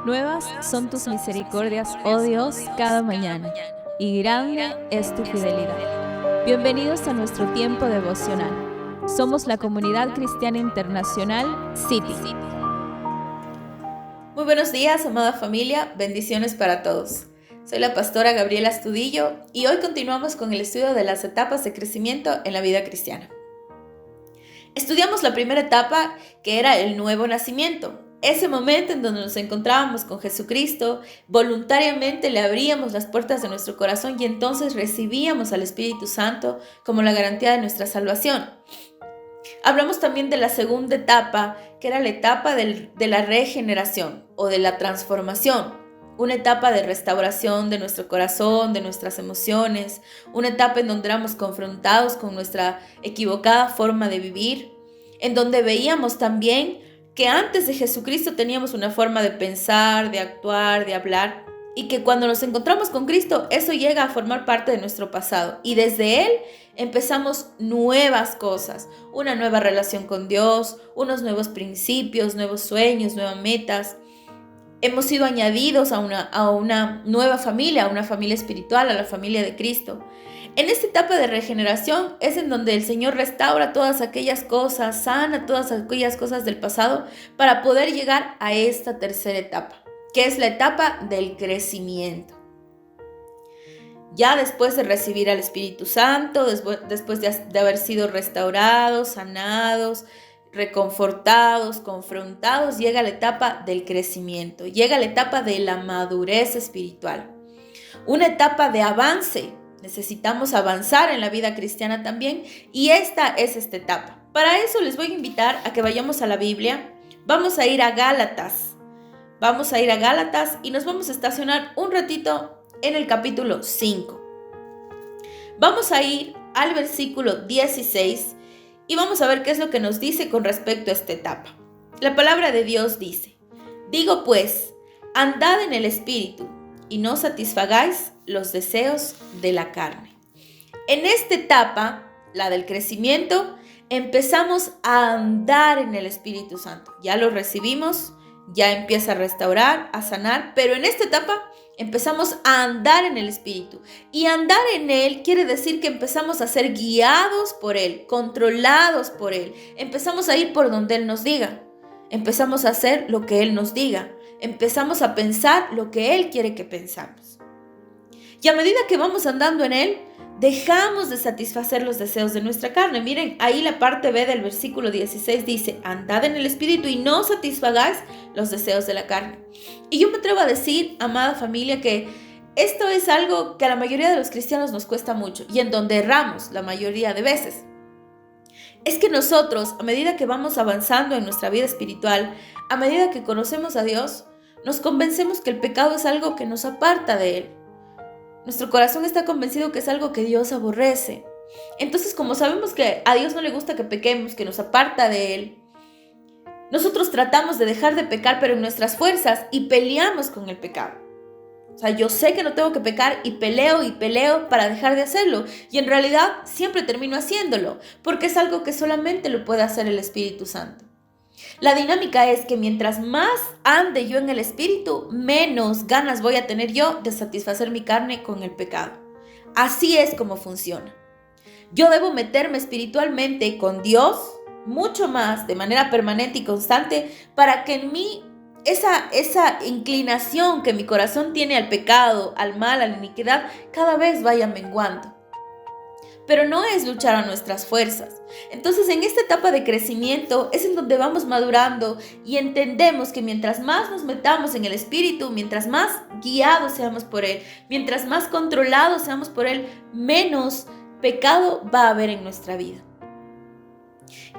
Nuevas son tus misericordias, oh Dios, cada mañana, y grande es tu fidelidad. Bienvenidos a nuestro tiempo devocional. Somos la Comunidad Cristiana Internacional City. Muy buenos días, amada familia, bendiciones para todos. Soy la pastora Gabriela Astudillo y hoy continuamos con el estudio de las etapas de crecimiento en la vida cristiana. Estudiamos la primera etapa, que era el nuevo nacimiento. Ese momento en donde nos encontrábamos con Jesucristo, voluntariamente le abríamos las puertas de nuestro corazón y entonces recibíamos al Espíritu Santo como la garantía de nuestra salvación. Hablamos también de la segunda etapa, que era la etapa de la regeneración o de la transformación. Una etapa de restauración de nuestro corazón, de nuestras emociones, una etapa en donde éramos confrontados con nuestra equivocada forma de vivir, en donde veíamos también que antes de Jesucristo teníamos una forma de pensar, de actuar, de hablar, y que cuando nos encontramos con Cristo, eso llega a formar parte de nuestro pasado, y desde Él empezamos nuevas cosas, una nueva relación con Dios, unos nuevos principios, nuevos sueños, nuevas metas. Hemos sido añadidos a una nueva familia, a una familia espiritual, a la familia de Cristo. En esta etapa de regeneración es en donde el Señor restaura todas aquellas cosas, sana todas aquellas cosas del pasado para poder llegar a esta tercera etapa, que es la etapa del crecimiento. Ya después de recibir al Espíritu Santo, después de haber sido restaurados, sanados, reconfortados, confrontados, llega la etapa del crecimiento, llega la etapa de la madurez espiritual, una etapa de avance. Necesitamos avanzar en la vida cristiana también, y esta es esta etapa. Para eso les voy a invitar a que vayamos a la Biblia. Vamos a ir a Gálatas y nos vamos a estacionar un ratito en el capítulo 5. Vamos a ir al versículo 16 y vamos a ver qué es lo que nos dice con respecto a esta etapa. La palabra de Dios dice: digo pues, andad en el Espíritu y no satisfagáis los deseos de la carne. En esta etapa, la del crecimiento, empezamos a andar en el Espíritu Santo. Ya lo recibimos, ya empieza a restaurar, a sanar, pero en esta etapa empezamos a andar en el Espíritu. Y andar en Él quiere decir que empezamos a ser guiados por Él, controlados por Él. Empezamos a ir por donde Él nos diga. Empezamos a hacer lo que Él nos diga. Empezamos a pensar lo que Él quiere que pensamos. Y a medida que vamos andando en Él, dejamos de satisfacer los deseos de nuestra carne. Miren, ahí la parte B del versículo 16 dice: andad en el Espíritu y no satisfagáis los deseos de la carne. Y yo me atrevo a decir, amada familia, que esto es algo que a la mayoría de los cristianos nos cuesta mucho y en donde erramos la mayoría de veces. Es que nosotros, a medida que vamos avanzando en nuestra vida espiritual, a medida que conocemos a Dios, nos convencemos que el pecado es algo que nos aparta de Él. Nuestro corazón está convencido que es algo que Dios aborrece. Entonces, como sabemos que a Dios no le gusta que pequemos, que nos aparta de Él, nosotros tratamos de dejar de pecar, pero en nuestras fuerzas, y peleamos con el pecado. O sea, yo sé que no tengo que pecar y peleo para dejar de hacerlo. Y en realidad siempre termino haciéndolo, porque es algo que solamente lo puede hacer el Espíritu Santo. La dinámica es que mientras más ande yo en el Espíritu, menos ganas voy a tener yo de satisfacer mi carne con el pecado. Así es como funciona. Yo debo meterme espiritualmente con Dios mucho más, de manera permanente y constante, para que en mí esa inclinación que mi corazón tiene al pecado, al mal, a la iniquidad, cada vez vaya menguando. Pero no es luchar a nuestras fuerzas. Entonces, en esta etapa de crecimiento es en donde vamos madurando y entendemos que mientras más nos metamos en el Espíritu, mientras más guiados seamos por Él, mientras más controlados seamos por Él, menos pecado va a haber en nuestra vida.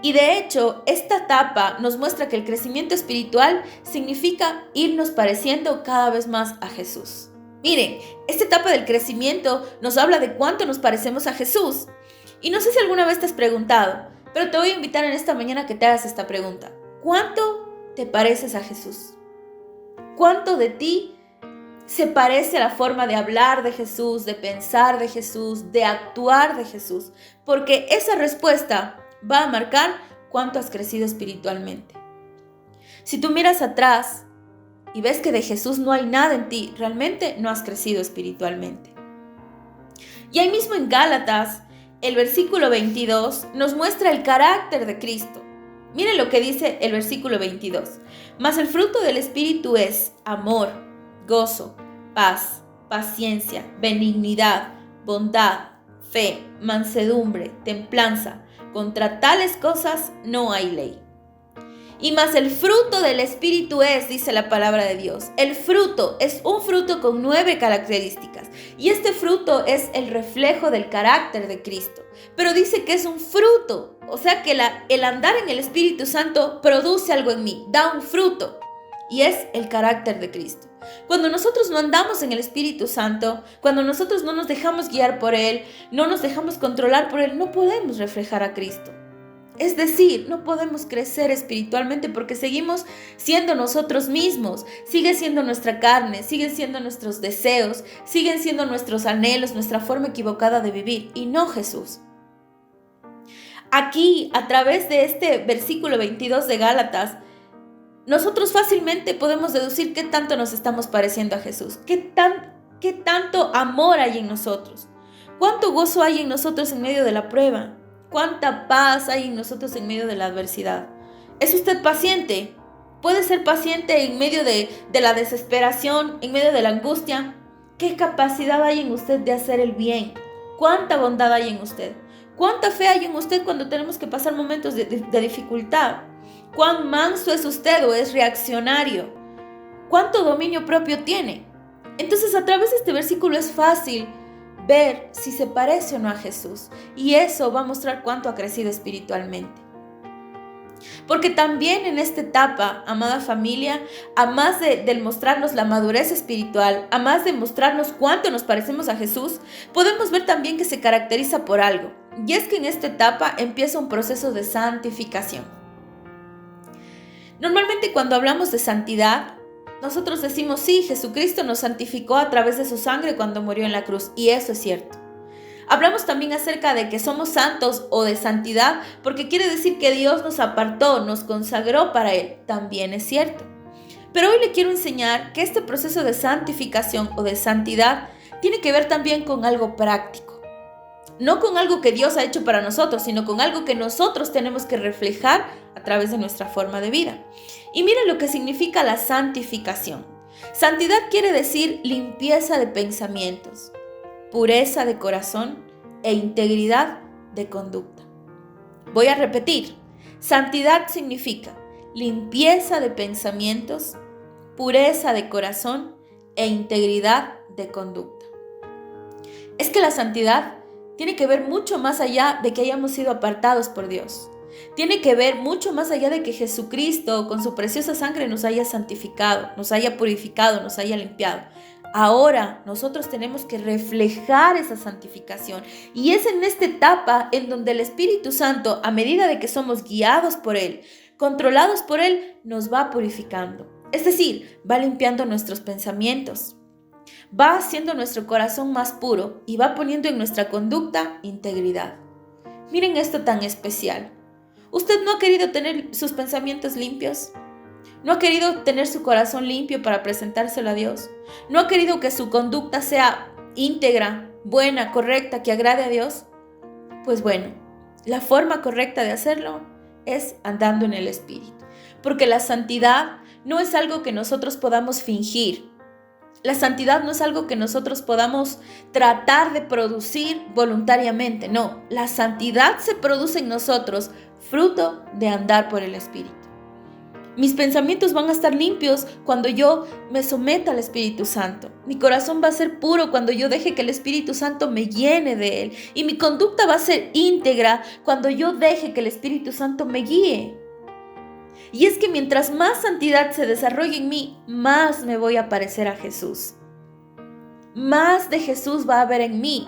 Y de hecho, esta etapa nos muestra que el crecimiento espiritual significa irnos pareciendo cada vez más a Jesús. Miren, esta etapa del crecimiento nos habla de cuánto nos parecemos a Jesús. Y no sé si alguna vez te has preguntado, pero te voy a invitar en esta mañana a que te hagas esta pregunta. ¿Cuánto te pareces a Jesús? ¿Cuánto de ti se parece a la forma de hablar de Jesús, de pensar de Jesús, de actuar de Jesús? Porque esa respuesta va a marcar cuánto has crecido espiritualmente. Si tú miras atrás y ves que de Jesús no hay nada en ti, realmente no has crecido espiritualmente. Y ahí mismo en Gálatas, el versículo 22 nos muestra el carácter de Cristo. Miren lo que dice el versículo 22. Mas el fruto del Espíritu es amor, gozo, paz, paciencia, benignidad, bondad, fe, mansedumbre, templanza. Contra tales cosas no hay ley. Y más el fruto del Espíritu es, dice la palabra de Dios. El fruto es un fruto con 9 características. Y este fruto es el reflejo del carácter de Cristo. Pero dice que es un fruto. O sea que el andar en el Espíritu Santo produce algo en mí, da un fruto. Y es el carácter de Cristo. Cuando nosotros no andamos en el Espíritu Santo, cuando nosotros no nos dejamos guiar por Él, no nos dejamos controlar por Él, no podemos reflejar a Cristo. Es decir, no podemos crecer espiritualmente porque seguimos siendo nosotros mismos, sigue siendo nuestra carne, siguen siendo nuestros deseos, siguen siendo nuestros anhelos, nuestra forma equivocada de vivir y no Jesús. Aquí, a través de este versículo 22 de Gálatas, nosotros fácilmente podemos deducir qué tanto nos estamos pareciendo a Jesús, qué tanto amor hay en nosotros, cuánto gozo hay en nosotros en medio de la prueba. ¿Cuánta paz hay en nosotros en medio de la adversidad? ¿Es usted paciente? ¿Puede ser paciente en medio de la desesperación, en medio de la angustia? ¿Qué capacidad hay en usted de hacer el bien? ¿Cuánta bondad hay en usted? ¿Cuánta fe hay en usted cuando tenemos que pasar momentos de dificultad? ¿Cuán manso es usted o es reaccionario? ¿Cuánto dominio propio tiene? Entonces, a través de este versículo es fácil ver si se parece o no a Jesús. Y eso va a mostrar cuánto ha crecido espiritualmente. Porque también en esta etapa, amada familia, a más de mostrarnos la madurez espiritual, a más de mostrarnos cuánto nos parecemos a Jesús, podemos ver también que se caracteriza por algo. Y es que en esta etapa empieza un proceso de santificación. Normalmente cuando hablamos de santidad, nosotros decimos, sí, Jesucristo nos santificó a través de su sangre cuando murió en la cruz, y eso es cierto. Hablamos también acerca de que somos santos o de santidad, porque quiere decir que Dios nos apartó, nos consagró para Él, también es cierto. Pero hoy le quiero enseñar que este proceso de santificación o de santidad tiene que ver también con algo práctico. No con algo que Dios ha hecho para nosotros, sino con algo que nosotros tenemos que reflejar a través de nuestra forma de vida. Y miren lo que significa la santificación. Santidad quiere decir limpieza de pensamientos, pureza de corazón e integridad de conducta. Voy a repetir. Santidad significa limpieza de pensamientos, pureza de corazón e integridad de conducta. Es que la santidad tiene que ver mucho más allá de que hayamos sido apartados por Dios. Tiene que ver mucho más allá de que Jesucristo con su preciosa sangre nos haya santificado, nos haya purificado, nos haya limpiado. Ahora nosotros tenemos que reflejar esa santificación y es en esta etapa en donde el Espíritu Santo, a medida de que somos guiados por Él, controlados por Él, nos va purificando. Es decir, va limpiando nuestros pensamientos, va haciendo nuestro corazón más puro y va poniendo en nuestra conducta integridad. Miren esto tan especial. ¿Usted no ha querido tener sus pensamientos limpios? ¿No ha querido tener su corazón limpio para presentárselo a Dios? ¿No ha querido que su conducta sea íntegra, buena, correcta, que agrade a Dios? Pues bueno, la forma correcta de hacerlo es andando en el Espíritu. Porque la santidad no es algo que nosotros podamos fingir. La santidad no es algo que nosotros podamos tratar de producir voluntariamente. No, la santidad se produce en nosotros fruto de andar por el Espíritu. Mis pensamientos van a estar limpios cuando yo me someta al Espíritu Santo. Mi corazón va a ser puro cuando yo deje que el Espíritu Santo me llene de Él. Y mi conducta va a ser íntegra cuando yo deje que el Espíritu Santo me guíe. Y es que mientras más santidad se desarrolle en mí, más me voy a parecer a Jesús. Más de Jesús va a haber en mí.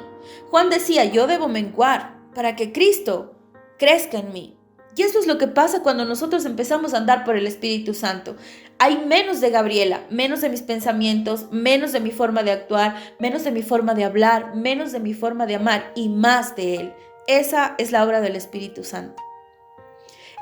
Juan decía, yo debo menguar para que Cristo crezca en mí. Y eso es lo que pasa cuando nosotros empezamos a andar por el Espíritu Santo. Hay menos de Gabriela, menos de mis pensamientos, menos de mi forma de actuar, menos de mi forma de hablar, menos de mi forma de amar y más de Él. Esa es la obra del Espíritu Santo.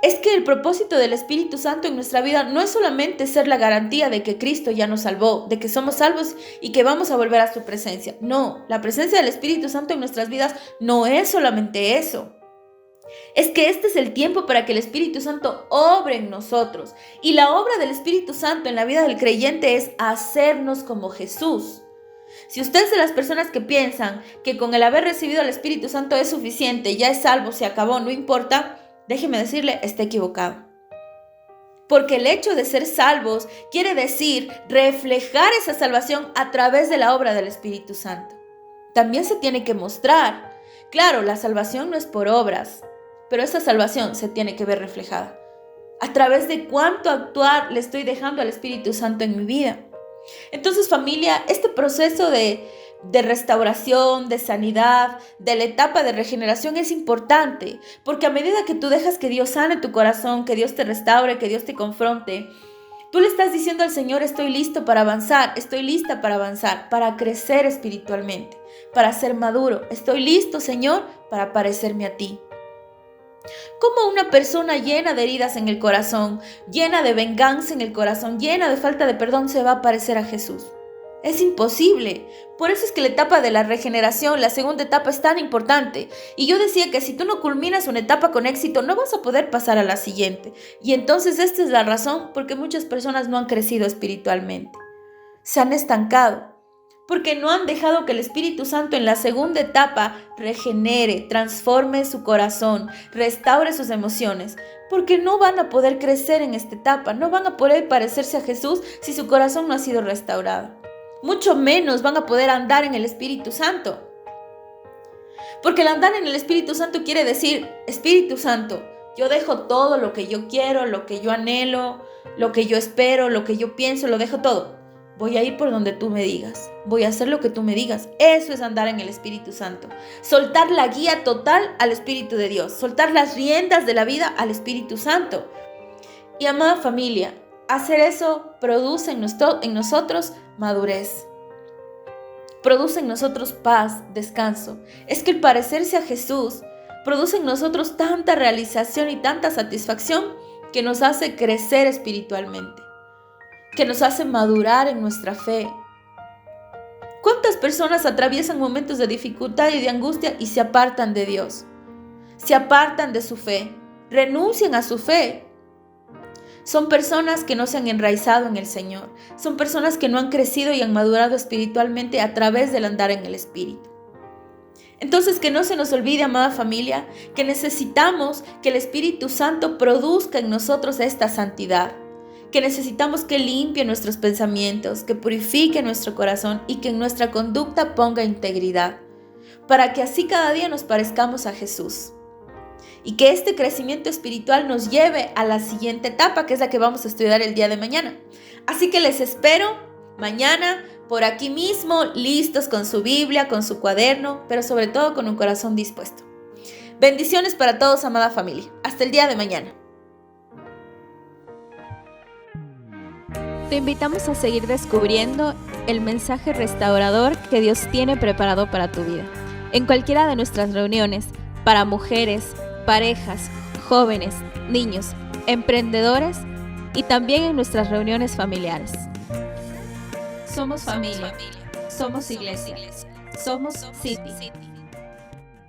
es que el propósito del Espíritu Santo en nuestra vida no es solamente ser la garantía de que Cristo ya nos salvó, de que somos salvos y que vamos a volver a su presencia. No, la presencia del Espíritu Santo en nuestras vidas no es solamente eso. Es que este es el tiempo para que el Espíritu Santo obre en nosotros. Y la obra del Espíritu Santo en la vida del creyente es hacernos como Jesús. Si usted es de las personas que piensan que con el haber recibido el Espíritu Santo es suficiente, ya es salvo, se acabó, no importa, déjeme decirle, está equivocado. Porque el hecho de ser salvos quiere decir reflejar esa salvación a través de la obra del Espíritu Santo. También se tiene que mostrar. Claro, la salvación no es por obras, pero esa salvación se tiene que ver reflejada a través de cuánto actuar le estoy dejando al Espíritu Santo en mi vida. Entonces, familia, este proceso de restauración, de sanidad, de la etapa de regeneración es importante, porque a medida que tú dejas que Dios sane tu corazón, que Dios te restaure, que Dios te confronte, tú le estás diciendo al Señor, estoy listo para avanzar, estoy lista para avanzar, para crecer espiritualmente, para ser maduro. Estoy listo, Señor, para parecerme a ti. Como una persona llena de heridas en el corazón, llena de venganza en el corazón, llena de falta de perdón se va a parecer a Jesús? Es imposible. Por eso es que la etapa de la regeneración, la segunda etapa, es tan importante. Y yo decía que si tú no culminas una etapa con éxito, no vas a poder pasar a la siguiente. Y entonces esta es la razón por qué muchas personas no han crecido espiritualmente. Se han estancado. Porque no han dejado que el Espíritu Santo en la segunda etapa regenere, transforme su corazón, restaure sus emociones. Porque no van a poder crecer en esta etapa, no van a poder parecerse a Jesús si su corazón no ha sido restaurado. Mucho menos van a poder andar en el Espíritu Santo. Porque el andar en el Espíritu Santo quiere decir, Espíritu Santo, yo dejo todo lo que yo quiero, lo que yo anhelo, lo que yo espero, lo que yo pienso, lo dejo todo. Voy a ir por donde tú me digas. Voy a hacer lo que tú me digas. Eso es andar en el Espíritu Santo. Soltar la guía total al Espíritu de Dios. Soltar las riendas de la vida al Espíritu Santo. Y amada familia, hacer eso produce en nosotros madurez. Produce en nosotros paz, descanso. Es que el parecerse a Jesús produce en nosotros tanta realización y tanta satisfacción que nos hace crecer espiritualmente, que nos hace madurar en nuestra fe. ¿Cuántas personas atraviesan momentos de dificultad y de angustia y se apartan de Dios? Se apartan de su fe, renuncian a su fe. Son personas que no se han enraizado en el Señor. Son personas que no han crecido y han madurado espiritualmente a través del andar en el Espíritu. Entonces, que no se nos olvide, amada familia, que necesitamos que el Espíritu Santo produzca en nosotros esta santidad. Que necesitamos que limpie nuestros pensamientos, que purifique nuestro corazón y que en nuestra conducta ponga integridad, para que así cada día nos parezcamos a Jesús. Y que este crecimiento espiritual nos lleve a la siguiente etapa, que es la que vamos a estudiar el día de mañana. Así que les espero mañana por aquí mismo, listos con su Biblia, con su cuaderno, pero sobre todo con un corazón dispuesto. Bendiciones para todos, amada familia. Hasta el día de mañana. Te invitamos a seguir descubriendo el mensaje restaurador que Dios tiene preparado para tu vida. En cualquiera de nuestras reuniones, para mujeres, parejas, jóvenes, niños, emprendedores y también en nuestras reuniones familiares. Somos familia, somos iglesia, somos City.